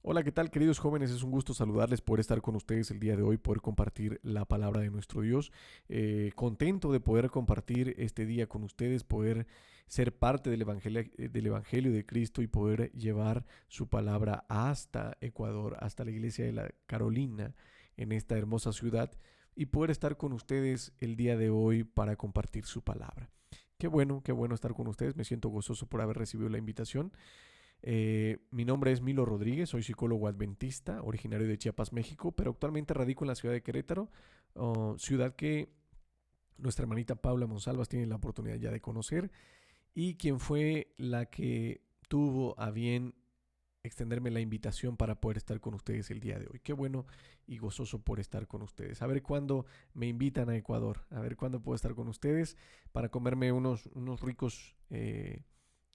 Hola, ¿qué tal, queridos jóvenes? Es un gusto saludarles, poder estar con ustedes el día de hoy, poder compartir la palabra de nuestro Dios. Contento de poder compartir este día con ustedes, poder ser parte del evangelio de Cristo y poder llevar su palabra hasta Ecuador, hasta la iglesia de la Carolina, en esta hermosa ciudad, y poder estar con ustedes el día de hoy para compartir su palabra. Qué bueno estar con ustedes. Me siento gozoso por haber recibido la invitación. Mi nombre es Milo Rodríguez, soy psicólogo adventista, originario de Chiapas, México, pero actualmente radico en la ciudad de Querétaro, ciudad que nuestra hermanita Paula Monsalvas tiene la oportunidad ya de conocer y quien fue la que tuvo a bien extenderme la invitación para poder estar con ustedes el día de hoy. Qué bueno y gozoso por estar con ustedes. A ver cuándo me invitan a Ecuador, a ver cuándo puedo estar con ustedes para comerme unos ricos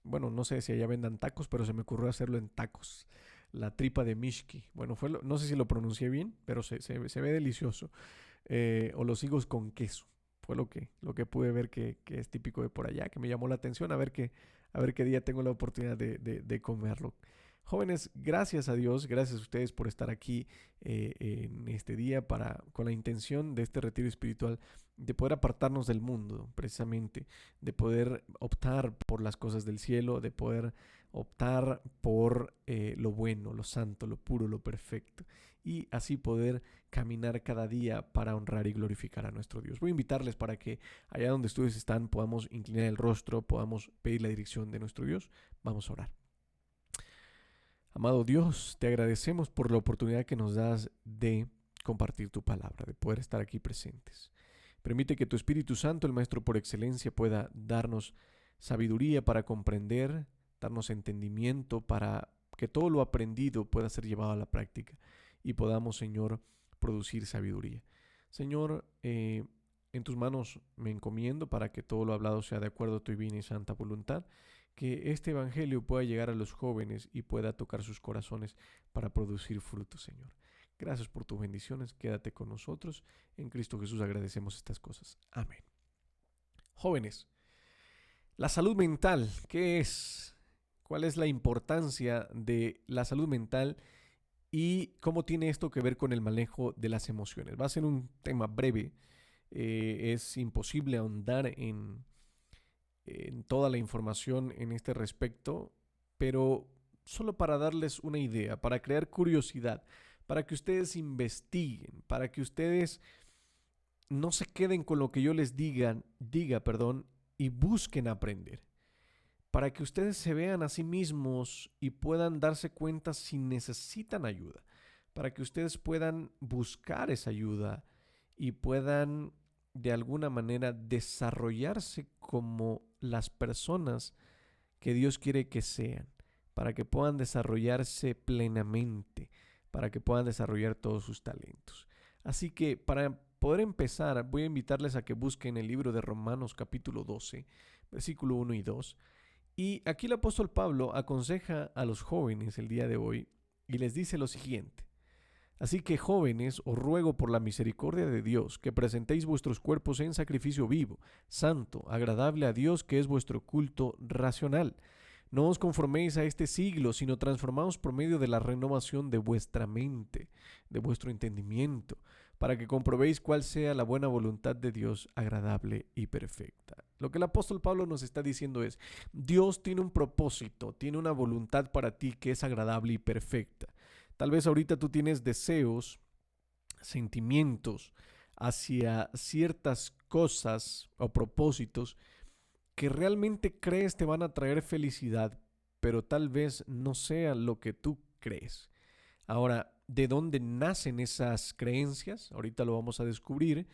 bueno, no sé si allá vendan tacos, pero se me ocurrió hacerlo en tacos. La tripa de Mishki. Bueno, no sé si lo pronuncié bien, pero se ve delicioso. O los higos con queso. Fue lo que pude ver que es típico de por allá, que me llamó la atención. A ver qué día tengo la oportunidad de comerlo. Jóvenes, gracias a Dios, gracias a ustedes por estar aquí en este día con la intención de este retiro espiritual de poder apartarnos del mundo, precisamente, de poder optar por las cosas del cielo, de poder optar por lo bueno, lo santo, lo puro, lo perfecto, y así poder caminar cada día para honrar y glorificar a nuestro Dios. Voy a invitarles para que allá donde ustedes están podamos inclinar el rostro, podamos pedir la dirección de nuestro Dios. Vamos a orar. Amado Dios, te agradecemos por la oportunidad que nos das de compartir tu palabra, de poder estar aquí presentes. Permite que tu Espíritu Santo, el Maestro por excelencia, pueda darnos sabiduría para comprender, darnos entendimiento para que todo lo aprendido pueda ser llevado a la práctica y podamos, Señor, producir sabiduría. Señor, en tus manos me encomiendo para que todo lo hablado sea de acuerdo a tu divina y santa voluntad, que este evangelio pueda llegar a los jóvenes y pueda tocar sus corazones para producir frutos, Señor. Gracias por tus bendiciones, quédate con nosotros. En Cristo Jesús agradecemos estas cosas. Amén. Jóvenes, la salud mental, ¿qué es? ¿Cuál es la importancia de la salud mental y cómo tiene esto que ver con el manejo de las emociones? Va a ser un tema breve. Es imposible ahondar en toda la información en este respecto, pero solo para darles una idea, para crear curiosidad, para que ustedes investiguen, para que ustedes no se queden con lo que yo les diga, y busquen aprender, para que ustedes se vean a sí mismos y puedan darse cuenta si necesitan ayuda, para que ustedes puedan buscar esa ayuda y puedan de alguna manera desarrollarse como las personas que Dios quiere que sean, para que puedan desarrollarse plenamente, para que puedan desarrollar todos sus talentos. Así que para poder empezar, voy a invitarles a que busquen el libro de Romanos capítulo 12, versículo 1 y 2. Y aquí el apóstol Pablo aconseja a los jóvenes el día de hoy y les dice lo siguiente. Así que jóvenes, os ruego por la misericordia de Dios que presentéis vuestros cuerpos en sacrificio vivo, santo, agradable a Dios, que es vuestro culto racional. No os conforméis a este siglo, sino transformaos por medio de la renovación de vuestra mente, de vuestro entendimiento, para que comprobéis cuál sea la buena voluntad de Dios, agradable y perfecta. Lo que el apóstol Pablo nos está diciendo es, Dios tiene un propósito, tiene una voluntad para ti que es agradable y perfecta. Tal vez ahorita tú tienes deseos, sentimientos hacia ciertas cosas o propósitos que realmente crees te van a traer felicidad, pero tal vez no sea lo que tú crees. Ahora, ¿de dónde nacen esas creencias? Ahorita lo vamos a descubrir,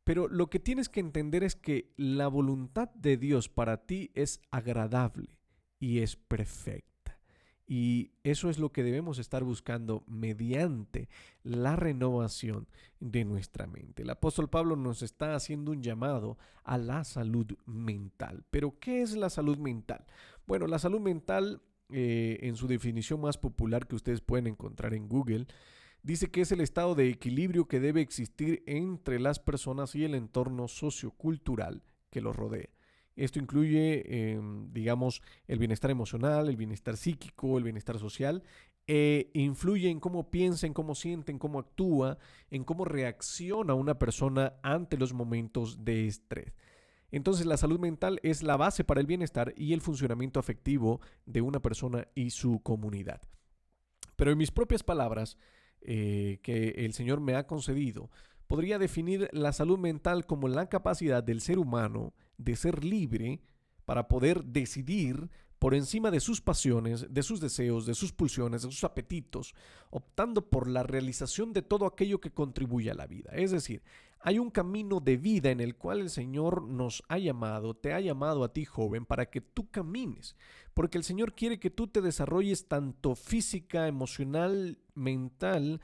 pero lo que tienes que entender es que la voluntad de Dios para ti es agradable y es perfecta. Y eso es lo que debemos estar buscando mediante la renovación de nuestra mente. El apóstol Pablo nos está haciendo un llamado a la salud mental. ¿Pero qué es la salud mental? Bueno, la salud mental, en su definición más popular que ustedes pueden encontrar en Google, dice que es el estado de equilibrio que debe existir entre las personas y el entorno sociocultural que los rodea. Esto incluye, digamos, el bienestar emocional, el bienestar psíquico, el bienestar social influye en cómo piensa, en cómo siente, en cómo actúa, en cómo reacciona una persona ante los momentos de estrés. Entonces la salud mental es la base para el bienestar y el funcionamiento afectivo de una persona y su comunidad. Pero en mis propias palabras, que el Señor me ha concedido, podría definir la salud mental como la capacidad del ser humano de ser libre para poder decidir por encima de sus pasiones, de sus deseos, de sus pulsiones, de sus apetitos, optando por la realización de todo aquello que contribuye a la vida. Es decir, hay un camino de vida en el cual el Señor nos ha llamado, te ha llamado a ti, joven, para que tú camines, porque el Señor quiere que tú te desarrolles tanto física, emocional, mental,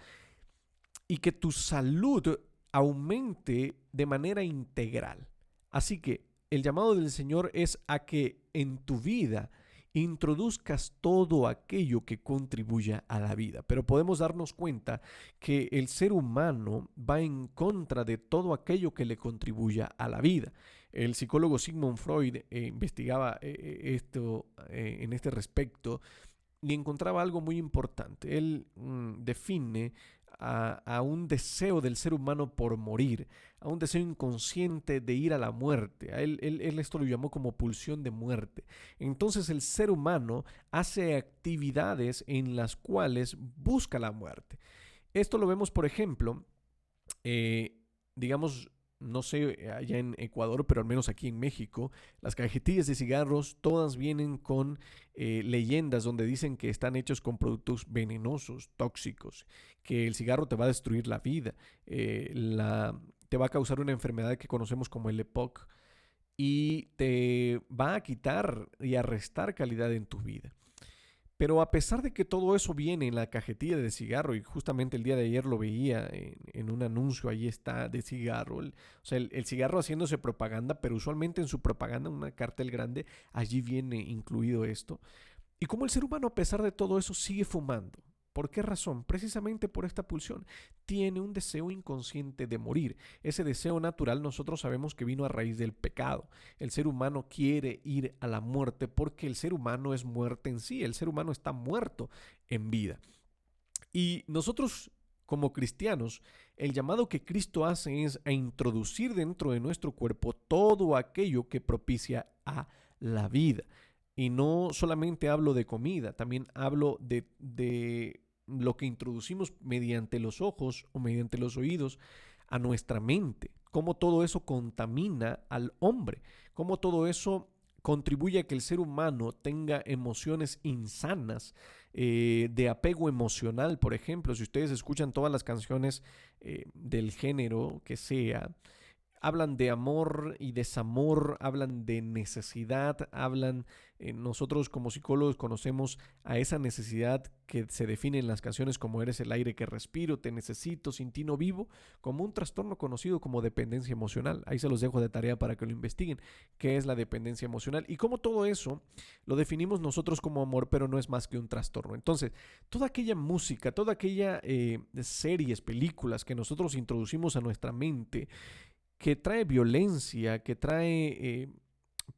y que tu salud aumente de manera integral. Así que el llamado del Señor es a que en tu vida introduzcas todo aquello que contribuya a la vida. Pero podemos darnos cuenta que el ser humano va en contra de todo aquello que le contribuya a la vida. El psicólogo Sigmund Freud investigaba esto en este respecto y encontraba algo muy importante. Él define a un deseo del ser humano por morir, a un deseo inconsciente de ir a la muerte. Él esto lo llamó como pulsión de muerte. Entonces el ser humano hace actividades en las cuales busca la muerte. Esto lo vemos, por ejemplo, digamos, no sé, allá en Ecuador, pero al menos aquí en México, las cajetillas de cigarros todas vienen con leyendas donde dicen que están hechos con productos venenosos, tóxicos, que el cigarro te va a destruir la vida, te va a causar una enfermedad que conocemos como el EPOC y te va a quitar y a restar calidad en tu vida. Pero a pesar de que todo eso viene en la cajetilla de cigarro, y justamente el día de ayer lo veía en un anuncio, ahí está, de cigarro, o sea, el cigarro haciéndose propaganda, pero usualmente en su propaganda, una cartel grande, allí viene incluido esto. Y como el ser humano, a pesar de todo eso, sigue fumando. ¿Por qué razón? Precisamente por esta pulsión. Tiene un deseo inconsciente de morir. Ese deseo natural nosotros sabemos que vino a raíz del pecado. El ser humano quiere ir a la muerte porque el ser humano es muerte en sí. El ser humano está muerto en vida. Y nosotros, como cristianos, el llamado que Cristo hace es a introducir dentro de nuestro cuerpo todo aquello que propicia a la vida. Y no solamente hablo de comida, también hablo de lo que introducimos mediante los ojos o mediante los oídos a nuestra mente. Cómo todo eso contamina al hombre, cómo todo eso contribuye a que el ser humano tenga emociones insanas, de apego emocional. Por ejemplo, si ustedes escuchan todas las canciones del género que sea, hablan de amor y desamor, hablan de necesidad, hablan, nosotros como psicólogos conocemos a esa necesidad que se define en las canciones como eres el aire que respiro, te necesito, sin ti no vivo, como un trastorno conocido como dependencia emocional. Ahí se los dejo de tarea para que lo investiguen, qué es la dependencia emocional y cómo todo eso lo definimos nosotros como amor, pero no es más que un trastorno. Entonces, toda aquella música, toda aquella series, películas que nosotros introducimos a nuestra mente, que trae violencia, que trae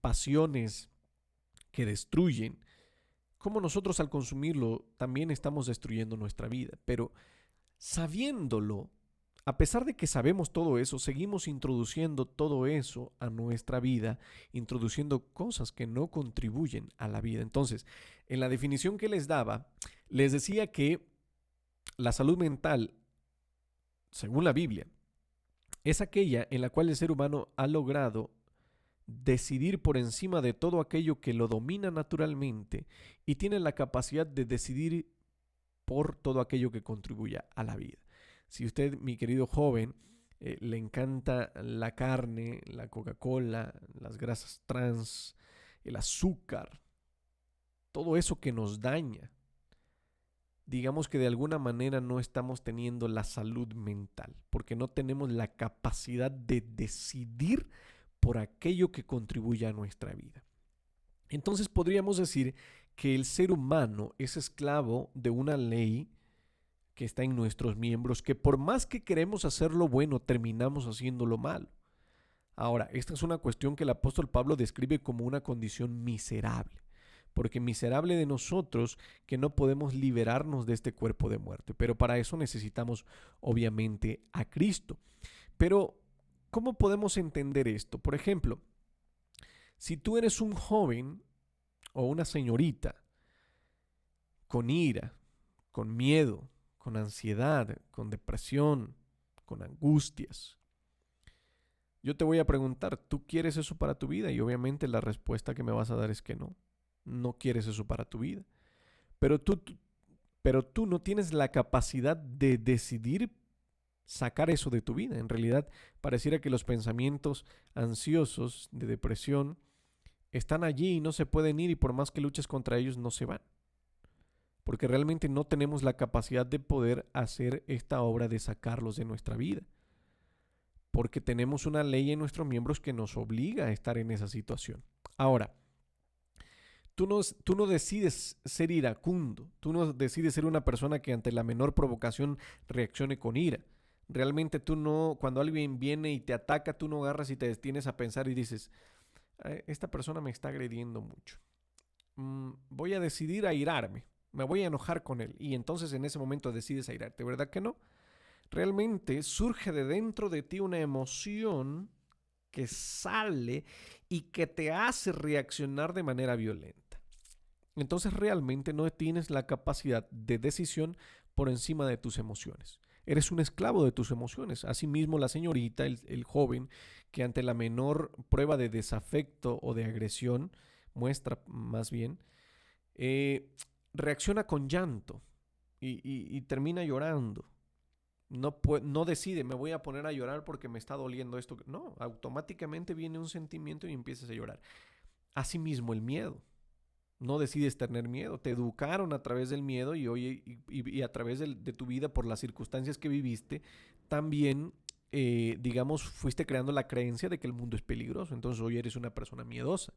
pasiones que destruyen, como nosotros al consumirlo también estamos destruyendo nuestra vida. Pero sabiéndolo, a pesar de que sabemos todo eso, seguimos introduciendo todo eso a nuestra vida, introduciendo cosas que no contribuyen a la vida. Entonces, en la definición que les daba, les decía que la salud mental, según la Biblia, es aquella en la cual el ser humano ha logrado decidir por encima de todo aquello que lo domina naturalmente y tiene la capacidad de decidir por todo aquello que contribuya a la vida. Si usted, mi querido joven, le encanta la carne, la Coca-Cola, las grasas trans, el azúcar, todo eso que nos daña, digamos que de alguna manera no estamos teniendo la salud mental, porque no tenemos la capacidad de decidir por aquello que contribuye a nuestra vida. Entonces podríamos decir que el ser humano es esclavo de una ley que está en nuestros miembros, que por más que queremos hacer lo bueno, terminamos haciendo lo malo. Ahora, esta es una cuestión que el apóstol Pablo describe como una condición miserable. porque miserable de nosotros que no podemos liberarnos de este cuerpo de muerte. Pero para eso necesitamos obviamente a Cristo. Pero, ¿cómo podemos entender esto? Por ejemplo, si tú eres un joven o una señorita con ira, con miedo, con ansiedad, con depresión, con angustias, yo te voy a preguntar, ¿tú quieres eso para tu vida? Y obviamente la respuesta que me vas a dar es que no. No quieres eso para tu vida. Pero tú no tienes la capacidad de decidir sacar eso de tu vida. En realidad, pareciera que los pensamientos ansiosos de depresión están allí y no se pueden ir, y por más que luches contra ellos, no se van. Porque realmente no tenemos la capacidad de poder hacer esta obra de sacarlos de nuestra vida. Porque tenemos una ley en nuestros miembros que nos obliga a estar en esa situación. Ahora, tú no decides ser iracundo, tú no decides ser una persona que ante la menor provocación reaccione con ira. Realmente tú no, cuando alguien viene y te ataca, tú no agarras y te detienes a pensar y dices, esta persona me está agrediendo mucho. Voy a decidir airarme, me voy a enojar con él, y entonces en ese momento decides airarte, ¿verdad que no? Realmente surge de dentro de ti una emoción que sale y que te hace reaccionar de manera violenta. Entonces realmente no tienes la capacidad de decisión por encima de tus emociones. Eres un esclavo de tus emociones. Asimismo, la señorita, el joven, que ante la menor prueba de desafecto o de agresión, muestra más bien, reacciona con llanto y termina llorando. No decide, me voy a poner a llorar porque me está doliendo esto. No, automáticamente viene un sentimiento y empiezas a llorar. Asimismo, el miedo. No decides tener miedo. Te educaron a través del miedo y a través de tu vida por las circunstancias que viviste. También, digamos, fuiste creando la creencia de que el mundo es peligroso. Entonces hoy eres una persona miedosa.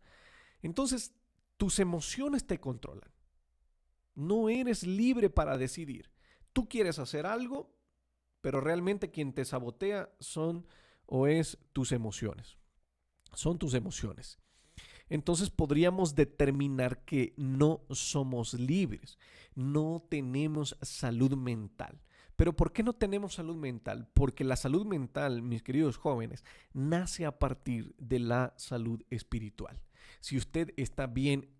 Entonces, tus emociones te controlan. No eres libre para decidir. Tú quieres hacer algo, pero realmente quien te sabotea es tus emociones. Son tus emociones. Entonces podríamos determinar que no somos libres, no tenemos salud mental. ¿Pero por qué no tenemos salud mental? Porque la salud mental, mis queridos jóvenes, nace a partir de la salud espiritual. Si usted está bien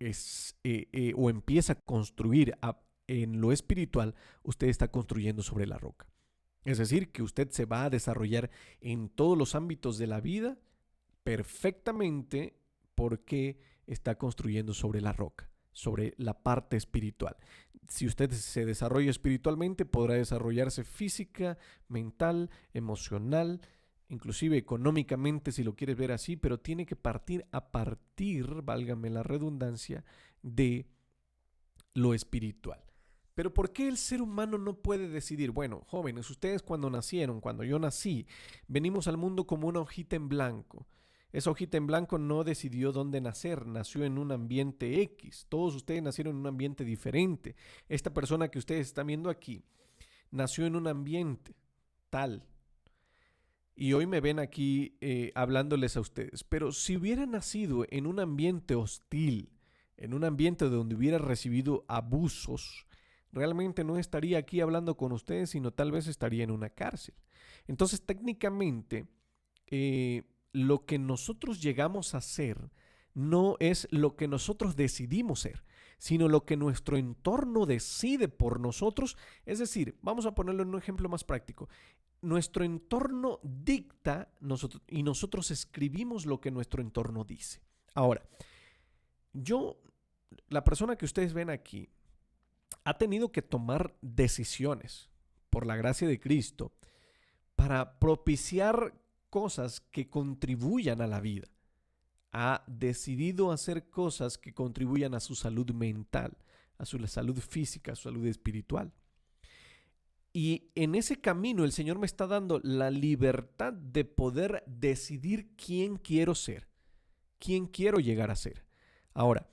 o empieza a construir en lo espiritual, usted está construyendo sobre la roca. Es decir, que usted se va a desarrollar en todos los ámbitos de la vida perfectamente porque está construyendo sobre la roca, sobre la parte espiritual. Si usted se desarrolla espiritualmente, podrá desarrollarse física, mental, emocional, inclusive económicamente, si lo quieres ver así, pero tiene que partir, válgame la redundancia, de lo espiritual. Pero ¿por qué el ser humano no puede decidir? Bueno, jóvenes, ustedes cuando nacieron, cuando yo nací, venimos al mundo como una hojita en blanco. Esa hojita en blanco no decidió dónde nacer, nació en un ambiente X. Todos ustedes nacieron en un ambiente diferente. Esta persona que ustedes están viendo aquí nació en un ambiente tal. Y hoy me ven aquí hablándoles a ustedes. Pero si hubiera nacido en un ambiente hostil, en un ambiente donde hubiera recibido abusos, realmente no estaría aquí hablando con ustedes, sino tal vez estaría en una cárcel. Entonces, técnicamente, lo que nosotros llegamos a ser no es lo que nosotros decidimos ser, sino lo que nuestro entorno decide por nosotros. Es decir, vamos a ponerlo en un ejemplo más práctico. Nuestro entorno dicta y nosotros escribimos lo que nuestro entorno dice. Ahora, la persona que ustedes ven aquí, ha tenido que tomar decisiones por la gracia de Cristo para propiciar cosas que contribuyan a la vida. Ha decidido hacer cosas que contribuyan a su salud mental, a su salud física, a su salud espiritual. Y en ese camino el Señor me está dando la libertad de poder decidir quién quiero ser, quién quiero llegar a ser. Ahora,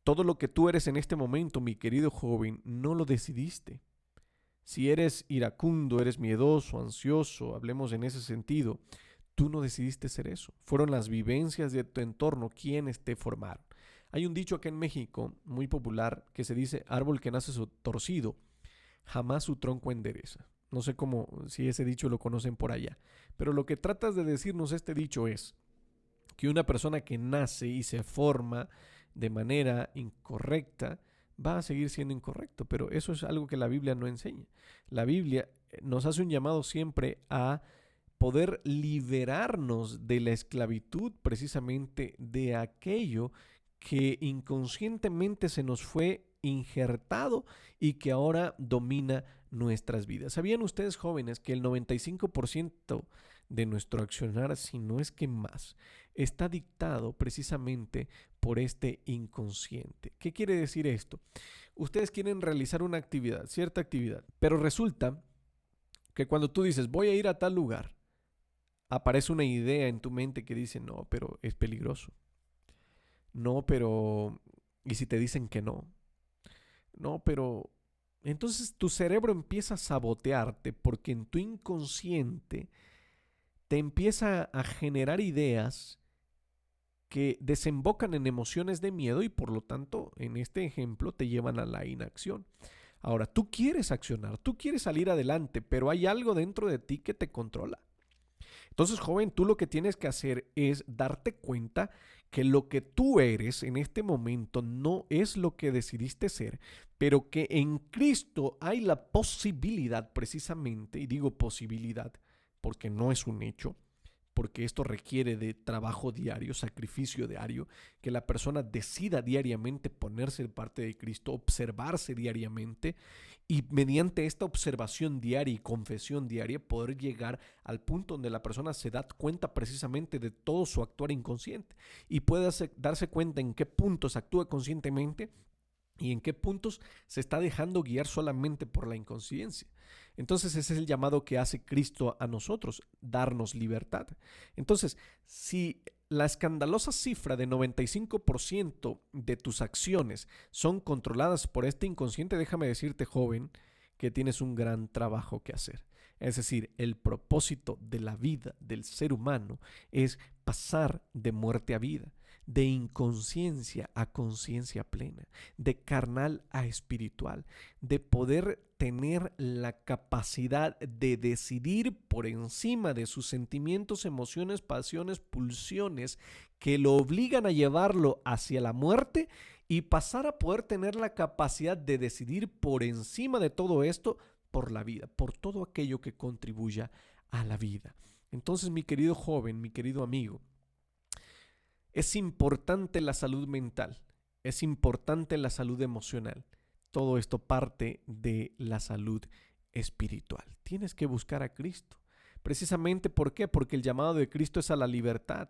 todo lo que tú eres en este momento, mi querido joven, no lo decidiste. Si eres iracundo, eres miedoso, ansioso, hablemos en ese sentido, tú no decidiste ser eso. Fueron las vivencias de tu entorno quienes te formaron. Hay un dicho acá en México muy popular que se dice: árbol que nace torcido, jamás su tronco endereza. No sé cómo, si ese dicho lo conocen por allá. Pero lo que tratas de decirnos este dicho es que una persona que nace y se forma de manera incorrecta va a seguir siendo incorrecto. Pero eso es algo que la Biblia no enseña. La Biblia nos hace un llamado siempre a poder liberarnos de la esclavitud, precisamente de aquello que inconscientemente se nos fue injertado y que ahora domina nuestras vidas. ¿Sabían ustedes, jóvenes, que el 95% de nuestro accionar, si no es que más, está dictado precisamente por este inconsciente? ¿Qué quiere decir esto? Ustedes quieren realizar una actividad, cierta actividad, pero resulta que cuando tú dices voy a ir a tal lugar, aparece una idea en tu mente que dice: no, pero es peligroso. No, pero... ¿y si te dicen que no? No, pero... Entonces tu cerebro empieza a sabotearte porque en tu inconsciente te empieza a generar ideas que desembocan en emociones de miedo y por lo tanto, en este ejemplo, te llevan a la inacción. Ahora, tú quieres accionar, tú quieres salir adelante, pero hay algo dentro de ti que te controla. Entonces, joven, tú lo que tienes que hacer es darte cuenta que lo que tú eres en este momento no es lo que decidiste ser, pero que en Cristo hay la posibilidad precisamente, y digo posibilidad porque no es un hecho, porque esto requiere de trabajo diario, sacrificio diario, que la persona decida diariamente ponerse de parte de Cristo, observarse diariamente y mediante esta observación diaria y confesión diaria poder llegar al punto donde la persona se da cuenta precisamente de todo su actuar inconsciente y puede darse cuenta en qué puntos actúa conscientemente y en qué puntos se está dejando guiar solamente por la inconsciencia. Entonces ese es el llamado que hace Cristo a nosotros, darnos libertad. Entonces, si la escandalosa cifra de 95% de tus acciones son controladas por este inconsciente, déjame decirte, joven, que tienes un gran trabajo que hacer. Es decir, el propósito de la vida del ser humano es pasar de muerte a vida, de inconsciencia a conciencia plena, de carnal a espiritual, de poder tener la capacidad de decidir por encima de sus sentimientos, emociones, pasiones, pulsiones que lo obligan a llevarlo hacia la muerte y pasar a poder tener la capacidad de decidir por encima de todo esto por la vida, por todo aquello que contribuya a la vida. Entonces, mi querido joven, mi querido amigo, es importante la salud mental, es importante la salud emocional. Todo esto parte de la salud espiritual. Tienes que buscar a Cristo. Precisamente, ¿por qué? Porque el llamado de Cristo es a la libertad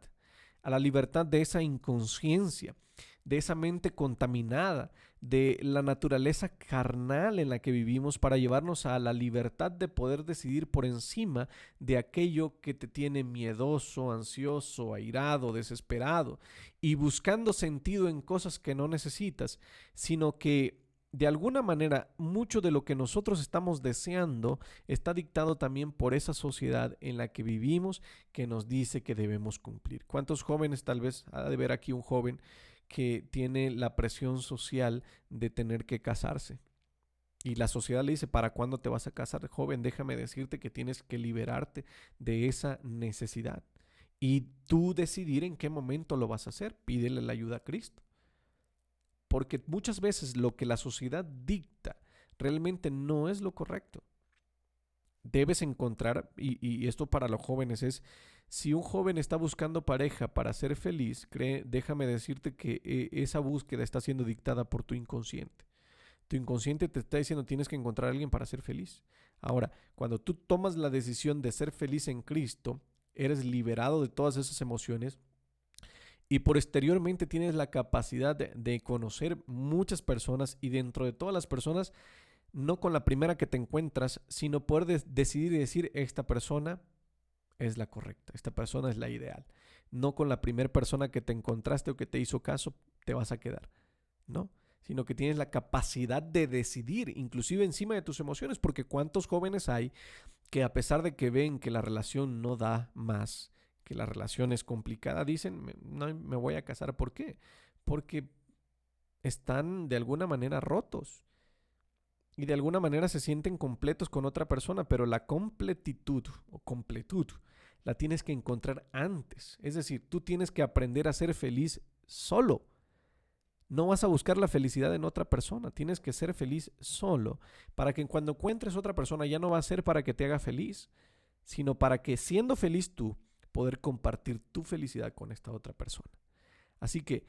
de esa inconsciencia, de esa mente contaminada, de la naturaleza carnal en la que vivimos para llevarnos a la libertad de poder decidir por encima de aquello que te tiene miedoso, ansioso, airado, desesperado y buscando sentido en cosas que no necesitas, sino que de alguna manera mucho de lo que nosotros estamos deseando está dictado también por esa sociedad en la que vivimos que nos dice que debemos cumplir. ¿Cuántos jóvenes, tal vez ha de ver aquí un joven que tiene la presión social de tener que casarse? Y la sociedad le dice: ¿para cuándo te vas a casar, joven? Déjame decirte que tienes que liberarte de esa necesidad y tú decidir en qué momento lo vas a hacer. Pídele la ayuda a Cristo. Porque muchas veces lo que la sociedad dicta realmente no es lo correcto. Debes encontrar, y esto para los jóvenes es, si un joven está buscando pareja para ser feliz, déjame decirte que esa búsqueda está siendo dictada por tu inconsciente. Tu inconsciente te está diciendo: tienes que encontrar a alguien para ser feliz. Ahora, cuando tú tomas la decisión de ser feliz en Cristo, eres liberado de todas esas emociones y posteriormente tienes la capacidad de conocer muchas personas y dentro de todas las personas, no con la primera que te encuentras, sino poder decidir y decir: esta persona es la correcta, esta persona es la ideal. No con la primera persona que te encontraste o que te hizo caso te vas a quedar, ¿no? Sino que tienes la capacidad de decidir, inclusive encima de tus emociones, porque cuántos jóvenes hay que a pesar de que ven que la relación no da más, que la relación es complicada, dicen: no me voy a casar. ¿Por qué? Porque están de alguna manera rotos y de alguna manera se sienten completos con otra persona, pero la completitud o completud la tienes que encontrar antes. Es decir, tú tienes que aprender a ser feliz solo. No vas a buscar la felicidad en otra persona, tienes que ser feliz solo, para que cuando encuentres otra persona ya no va a ser para que te haga feliz, sino para que siendo feliz tú, poder compartir tu felicidad con esta otra persona. Así que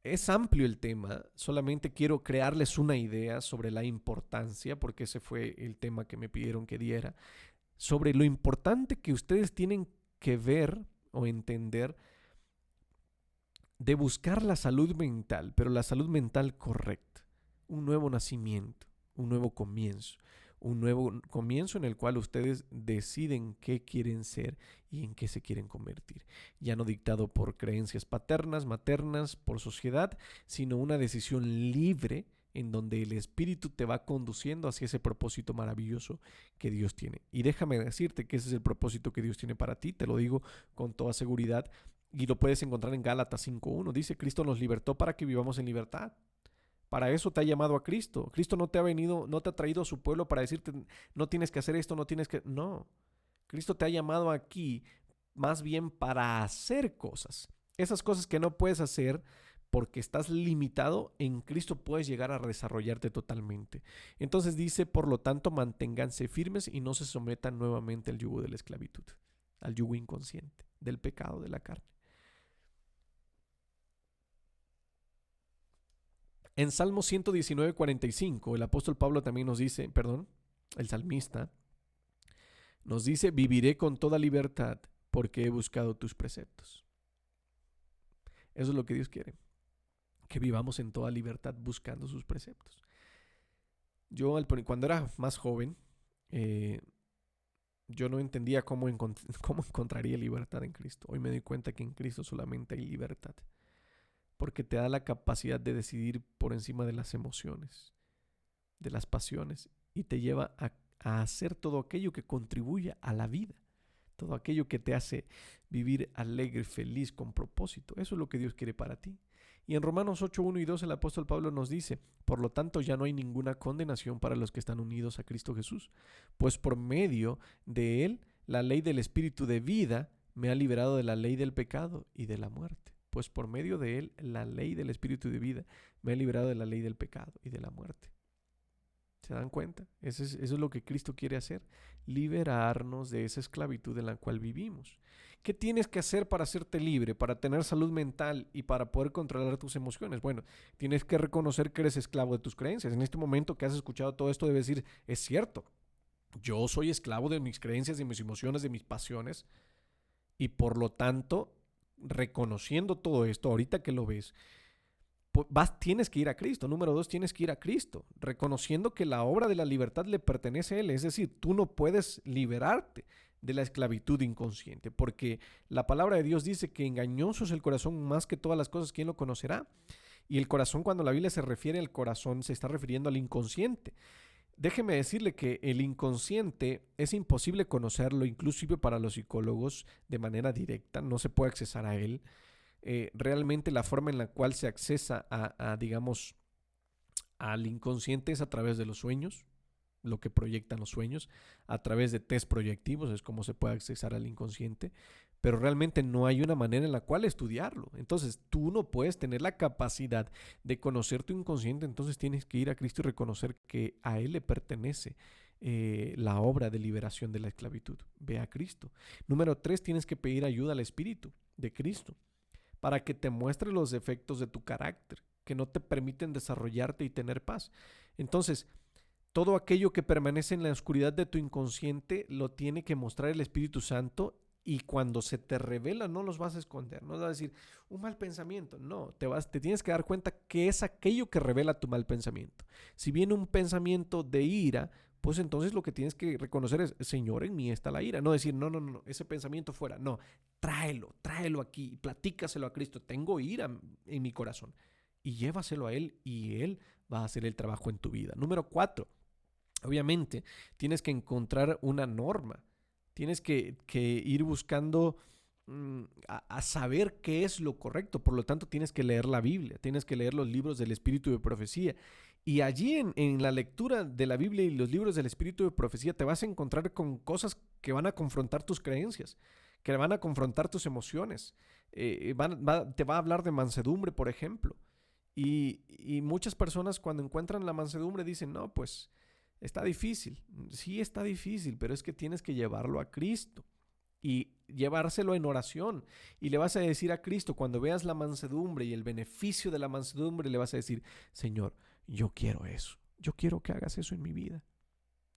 es amplio el tema, solamente quiero crearles una idea sobre la importancia, porque ese fue el tema que me pidieron que diera, sobre lo importante que ustedes tienen que ver o entender de buscar la salud mental, pero la salud mental correcta, un nuevo nacimiento, un nuevo comienzo en el cual ustedes deciden qué quieren ser y en qué se quieren convertir. Ya no dictado por creencias paternas, maternas, por sociedad, sino una decisión libre en donde el Espíritu te va conduciendo hacia ese propósito maravilloso que Dios tiene. Y déjame decirte que ese es el propósito que Dios tiene para ti, te lo digo con toda seguridad, y lo puedes encontrar en Gálatas 5:1. Dice, Cristo nos libertó para que vivamos en libertad. Para eso te ha llamado a Cristo. Cristo no te ha traído a su pueblo para decirte, no tienes que hacer esto, no tienes que... No, Cristo te ha llamado aquí más bien para hacer cosas. Esas cosas que no puedes hacer porque estás limitado, en Cristo puedes llegar a desarrollarte totalmente. Entonces dice, por lo tanto, manténganse firmes y no se sometan nuevamente al yugo de la esclavitud, al yugo inconsciente, del pecado de la carne. En Salmo 119:45, el apóstol Pablo también nos dice, el salmista, nos dice, viviré con toda libertad porque he buscado tus preceptos. Eso es lo que Dios quiere, que vivamos en toda libertad buscando sus preceptos. Yo cuando era más joven, yo no entendía cómo encontraría libertad en Cristo. Hoy me doy cuenta que en Cristo solamente hay libertad, porque te da la capacidad de decidir por encima de las emociones, de las pasiones, y te lleva a hacer todo aquello que contribuye a la vida, todo aquello que te hace vivir alegre, feliz, con propósito. Eso es lo que Dios quiere para ti. Y en Romanos 8:1 y 2 el apóstol Pablo nos dice, por lo tanto ya no hay ninguna condenación para los que están unidos a Cristo Jesús, pues por medio de él la ley del Espíritu de vida me ha liberado de la ley del pecado y de la muerte. Pues por medio de él la ley del Espíritu de vida me ha liberado de la ley del pecado y de la muerte. ¿Se dan cuenta? Eso es lo que Cristo quiere hacer, liberarnos de esa esclavitud en la cual vivimos. ¿Qué tienes que hacer para hacerte libre, para tener salud mental y para poder controlar tus emociones? Bueno, tienes que reconocer que eres esclavo de tus creencias. En este momento que has escuchado todo esto, debes decir, es cierto, yo soy esclavo de mis creencias, de mis emociones, de mis pasiones, y por lo tanto, reconociendo todo esto, ahorita que lo ves, tienes que ir a Cristo. Número 2, tienes que ir a Cristo, reconociendo que la obra de la libertad le pertenece a Él. Es decir, tú no puedes liberarte de la esclavitud inconsciente, porque la palabra de Dios dice que engañoso es el corazón más que todas las cosas, ¿quién lo conocerá? Y el corazón, cuando la Biblia se refiere al corazón, se está refiriendo al inconsciente. Déjeme decirle que el inconsciente es imposible conocerlo, inclusive para los psicólogos, de manera directa, no se puede accesar a él. Realmente la forma en la cual se accesa digamos, al inconsciente es a través de los sueños, lo que proyectan los sueños, a través de test proyectivos es como se puede accesar al inconsciente, pero realmente no hay una manera en la cual estudiarlo. Entonces tú no puedes tener la capacidad de conocer tu inconsciente, entonces tienes que ir a Cristo y reconocer que a Él le pertenece la obra de liberación de la esclavitud. Ve a Cristo. Número 3, tienes que pedir ayuda al Espíritu de Cristo para que te muestre los defectos de tu carácter, que no te permiten desarrollarte y tener paz. Entonces, todo aquello que permanece en la oscuridad de tu inconsciente lo tiene que mostrar el Espíritu Santo, y cuando se te revela no los vas a esconder, no vas a decir un mal pensamiento, no, te tienes que dar cuenta que es aquello que revela tu mal pensamiento. Si viene un pensamiento de ira, pues entonces lo que tienes que reconocer es, Señor, en mí está la ira. No decir, no, ese pensamiento fuera. No, tráelo aquí, platícaselo a Cristo. Tengo ira en mi corazón. Y llévaselo a Él y Él va a hacer el trabajo en tu vida. Número 4, obviamente tienes que encontrar una norma. Tienes que ir buscando a saber qué es lo correcto. Por lo tanto, tienes que leer la Biblia, tienes que leer los libros del Espíritu de Profecía. Y allí en la lectura de la Biblia y los libros del Espíritu de Profecía te vas a encontrar con cosas que van a confrontar tus creencias, que van a confrontar tus emociones. Te va a hablar de mansedumbre, por ejemplo. Y muchas personas cuando encuentran la mansedumbre dicen, no, pues está difícil. Sí está difícil, pero es que tienes que llevarlo a Cristo y llevárselo en oración. Y le vas a decir a Cristo, cuando veas la mansedumbre y el beneficio de la mansedumbre, le vas a decir, Señor, yo quiero eso. Yo quiero que hagas eso en mi vida.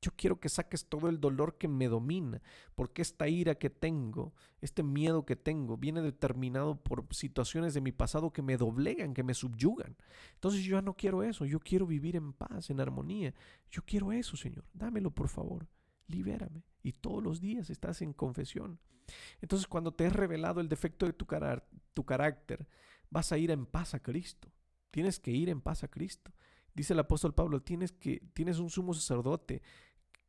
Yo quiero que saques todo el dolor que me domina, porque esta ira que tengo, este miedo que tengo, viene determinado por situaciones de mi pasado que me doblegan, que me subyugan. Entonces yo ya no quiero eso, yo quiero vivir en paz, en armonía. Yo quiero eso, Señor, dámelo por favor, libérame. Y todos los días estás en confesión. Entonces cuando te es revelado el defecto de tu carácter, vas a ir en paz a Cristo. Tienes que ir en paz a Cristo. Dice el apóstol Pablo, tienes un sumo sacerdote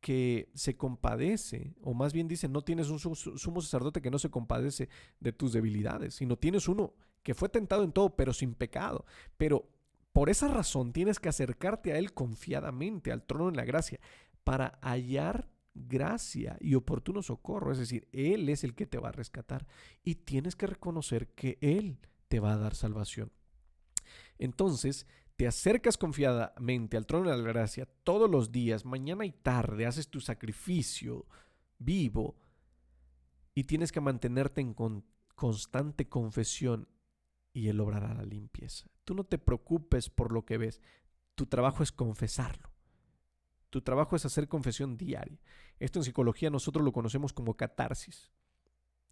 que se compadece, o más bien dice, no tienes un sumo sacerdote que no se compadece de tus debilidades, sino tienes uno que fue tentado en todo, pero sin pecado. Pero por esa razón tienes que acercarte a Él confiadamente, al trono de la gracia, para hallar gracia y oportuno socorro. Es decir, Él es el que te va a rescatar y tienes que reconocer que Él te va a dar salvación. Entonces, te acercas confiadamente al trono de la gracia todos los días, mañana y tarde, haces tu sacrificio vivo y tienes que mantenerte en constante confesión y Él obrará la limpieza. Tú no te preocupes por lo que ves, tu trabajo es confesarlo. Tu trabajo es hacer confesión diaria. Esto en psicología nosotros lo conocemos como catarsis.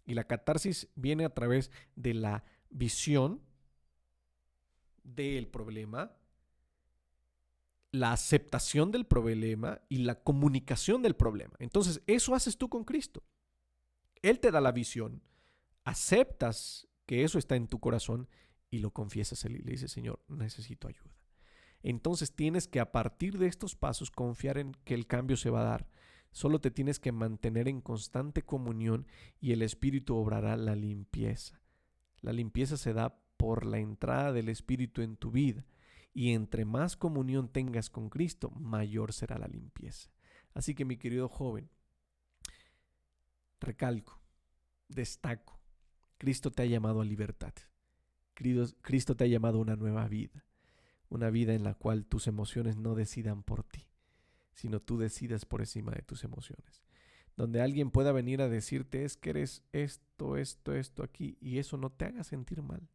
Y la catarsis viene a través de la visión del problema, la aceptación del problema y la comunicación del problema. Entonces, eso haces tú con Cristo. Él te da la visión, aceptas que eso está en tu corazón y lo confiesas a Él y le dices, Señor, necesito ayuda. Entonces tienes que a partir de estos pasos confiar en que el cambio se va a dar. Solo te tienes que mantener en constante comunión y el Espíritu obrará la limpieza. La limpieza se da por la entrada del Espíritu en tu vida. Y entre más comunión tengas con Cristo, mayor será la limpieza. Así que mi querido joven, recalco, destaco, Cristo te ha llamado a libertad. Cristo te ha llamado a una nueva vida. Una vida en la cual tus emociones no decidan por ti, sino tú decidas por encima de tus emociones. Donde alguien pueda venir a decirte es que eres esto aquí, y eso no te haga sentir mal,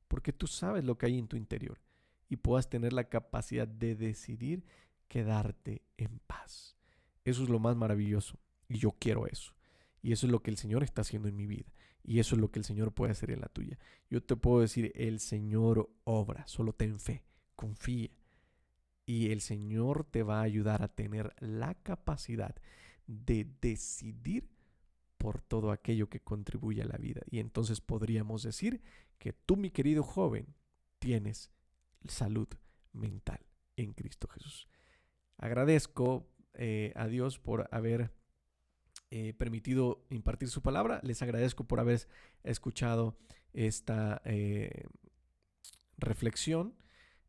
porque tú sabes lo que hay en tu interior y puedas tener la capacidad de decidir quedarte en paz. Eso es lo más maravilloso y yo quiero eso. Y eso es lo que el Señor está haciendo en mi vida. Y eso es lo que el Señor puede hacer en la tuya. Yo te puedo decir, el Señor obra, solo ten fe. Confía y el Señor te va a ayudar a tener la capacidad de decidir por todo aquello que contribuye a la vida. Y entonces podríamos decir que tú, mi querido joven, tienes salud mental en Cristo Jesús. Agradezco a Dios por haber permitido impartir su palabra. Les agradezco por haber escuchado esta reflexión,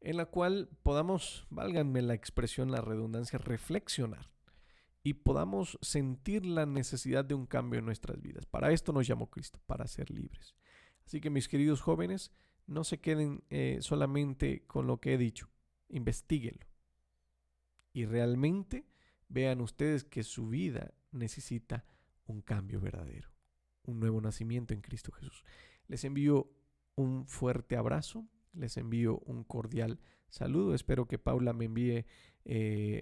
en la cual podamos, válganme la expresión, la redundancia, reflexionar y podamos sentir la necesidad de un cambio en nuestras vidas. Para esto nos llamó Cristo, para ser libres. Así que mis queridos jóvenes, no se queden solamente con lo que he dicho, investíguenlo y realmente vean ustedes que su vida necesita un cambio verdadero, un nuevo nacimiento en Cristo Jesús. Les envío un fuerte abrazo. Les envío un cordial saludo. Espero que Paula me envíe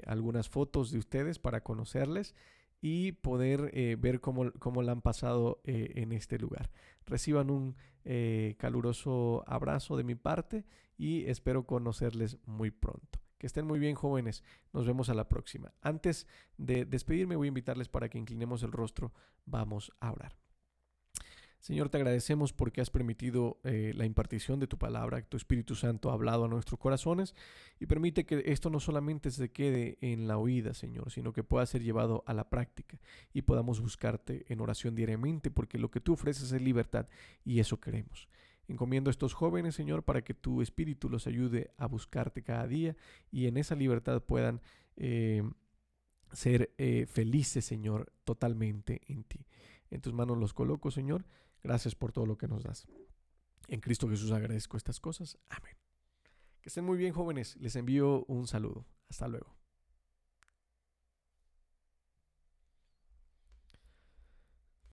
algunas fotos de ustedes para conocerles y poder ver cómo la han pasado en este lugar. Reciban un caluroso abrazo de mi parte y espero conocerles muy pronto. Que estén muy bien, jóvenes. Nos vemos a la próxima. Antes de despedirme, voy a invitarles para que inclinemos el rostro. Vamos a orar. Señor, te agradecemos porque has permitido la impartición de tu palabra, que tu Espíritu Santo ha hablado a nuestros corazones y permite que esto no solamente se quede en la oída, Señor, sino que pueda ser llevado a la práctica y podamos buscarte en oración diariamente, porque lo que tú ofreces es libertad y eso queremos. Encomiendo a estos jóvenes, Señor, para que tu Espíritu los ayude a buscarte cada día y en esa libertad puedan ser felices, Señor, totalmente en ti. En tus manos los coloco, Señor. Gracias por todo lo que nos das. En Cristo Jesús agradezco estas cosas. Amén. Que estén muy bien, jóvenes. Les envío un saludo. Hasta luego.